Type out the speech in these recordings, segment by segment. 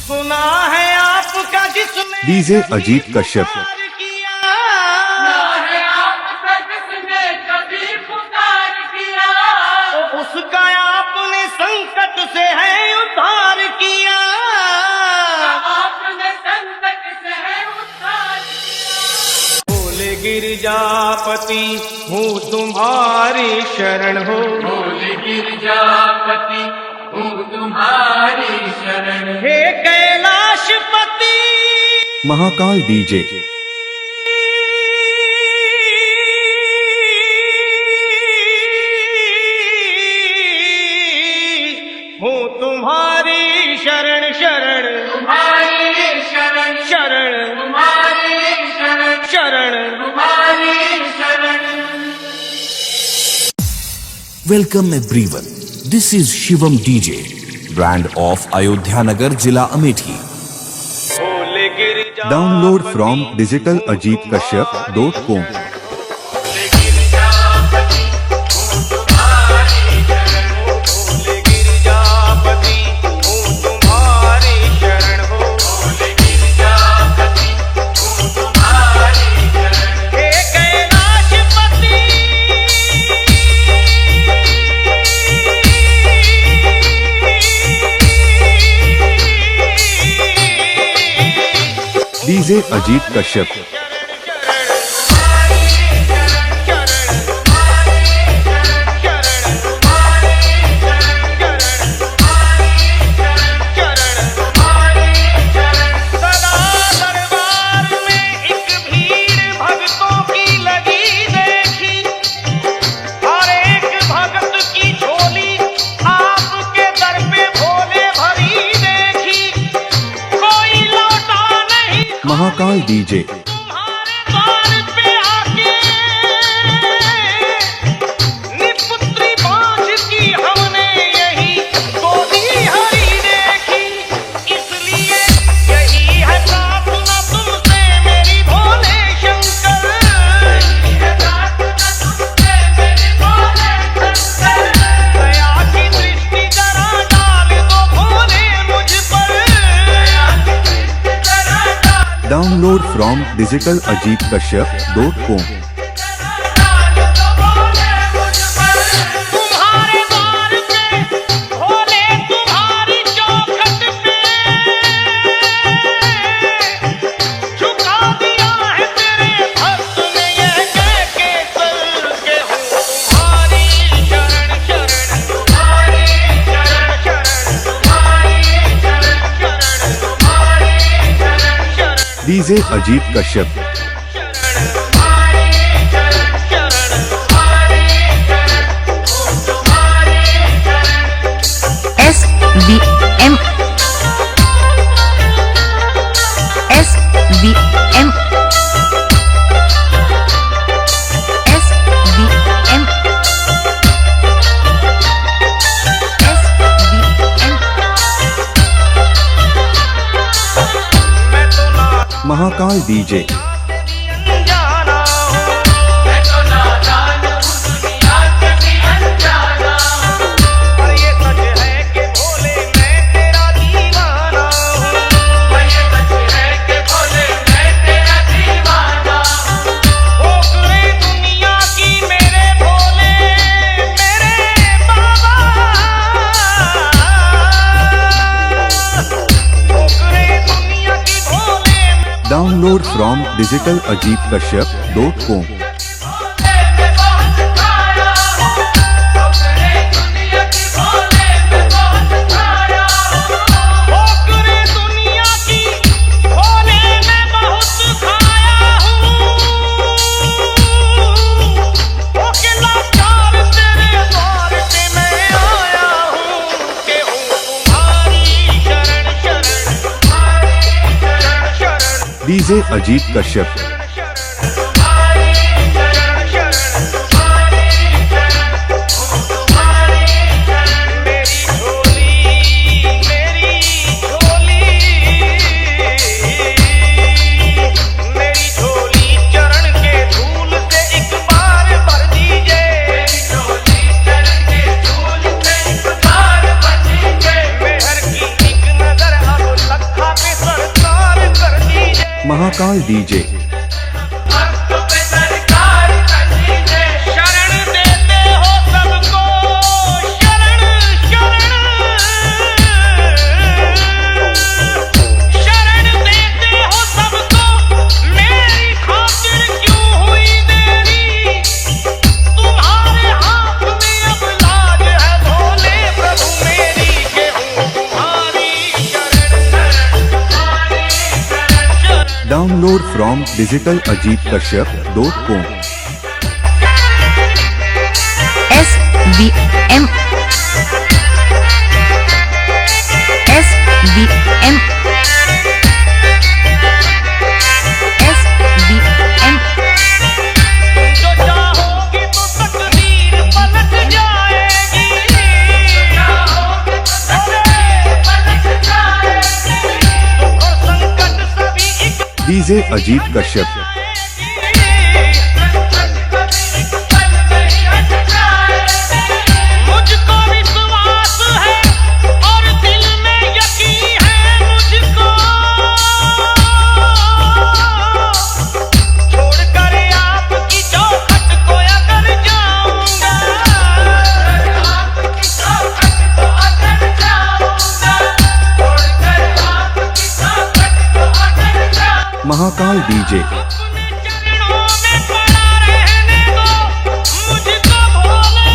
सुना है आपका जिसने डीजे अजीत कश्यप। उसका आपने संकट से है उद्धार किया। आपने संकट से है उद्धार किया। बोले गिरजापति हूँ तुम्हारी शरण हो। बोले गिरजापति हूँ तुम्हारी शरण। हे कैलाशपति महाकाल डीजे। हूँ तुम्हारी शरण शरण। तुम्हारी शरण शरण। तुम्हारी शरण शरण। तुम्हारी शरण। Welcome everyone. This is Shivam DJ, brand of Ayodhya Nagar, Zilla Amethi. Download from digitaljitKashyap.com. DJ Ajit Kashyap. Mahakal DJ. Download from digitaljitKashyap.com. DJ Ajit Kashyap. SBM SBM SBM Mahakal DJ. Download from digitaljitKashyap.com. DJ Ajit Kashyap. मेहर की एक नजर अब लखा महाकाल डीजे शरण देते हो सबको शरण शरण देते हो सबको मेरी खातिर क्यों हुई देरी तुम्हारे हाथ में अब लाज है भोले प्रभु मेरी के हूँ तुम्हारी शरण download from digitaljitkashyap.com SBM SBM SBM जो चाहोगे तो तकदीर पलट जाएगी चाहोगे तो तकदीर पलट जाएगी दुख और संकट सभी एक डीजे अजीत कश्यप मुझको विश्वास है और दिल में यकीन है मुझको छोड़कर आपकी चौखट को अगर जाऊंगा आपकी चौखट को अगर जाऊंगा छोड़कर आपकी चौखट को अगर जाऊंगा महाकाल डीजे अपने चरणों में पड़ा रहने दो मुझको भोले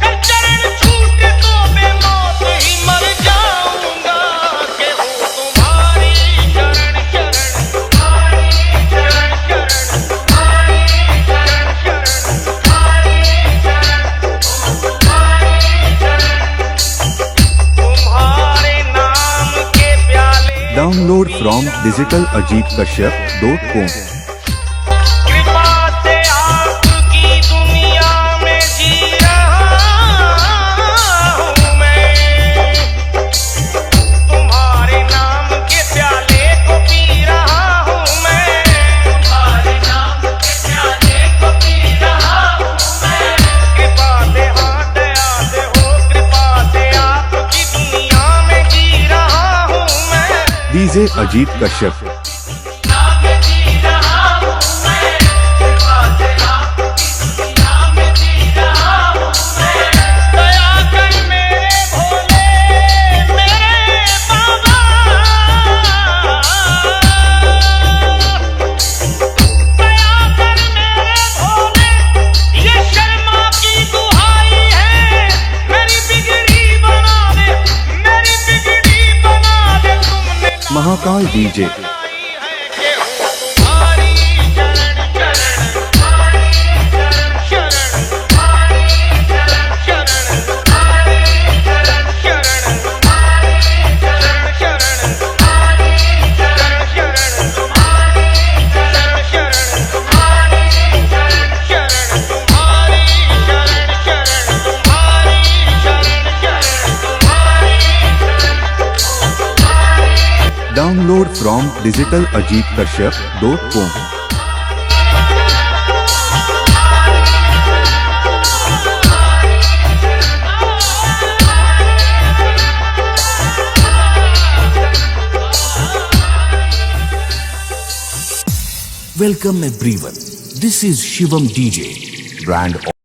कर चरण छूटे तो मैं मौत ही मर जाऊंगा के हूँ तुम्हारी शरण शरण तुम्हारी शरण शरण तुम्हारी शरण शरण तुम्हारी शरण तुम्हारे नाम के प्याले डाउनलोड फ्रॉम digitaljitkashyap.com कृपा से आपकी दुनिया में जी रहा हूँ मैं तुम्हारे नाम के प्याले को पी रहा हूँ मैं तुम्हारे नाम के प्याले को पी रहा हूँ मैं कृपा से हाँ दया से हो कृपा से आपकी दुनिया में जी रहा हूँ मैं डीजे अजीत कश्यप दया कर मेरे भोले मेरे बाबा दया कर मेरे भोले ये शर्मा की दुहाई है मेरी बिगड़ी बना दे तुमने महाकाल डीजे बनाई है कि हूँ तुम्हारी शरण शरण तुम्हारी शरण तुम्हारी शरण शरण तुम्हारी शरण शरण तुम्हारी शरण शरण तुम्हारी शरण शरण तुम्हारी शरण शरण तुम्हारी शरण शरण तुम्हारी शरण शरण तुम्हारी शरण शरण तुम्हारी download from digitaljitkashyap.com Welcome everyone. This is Shivam DJ, brand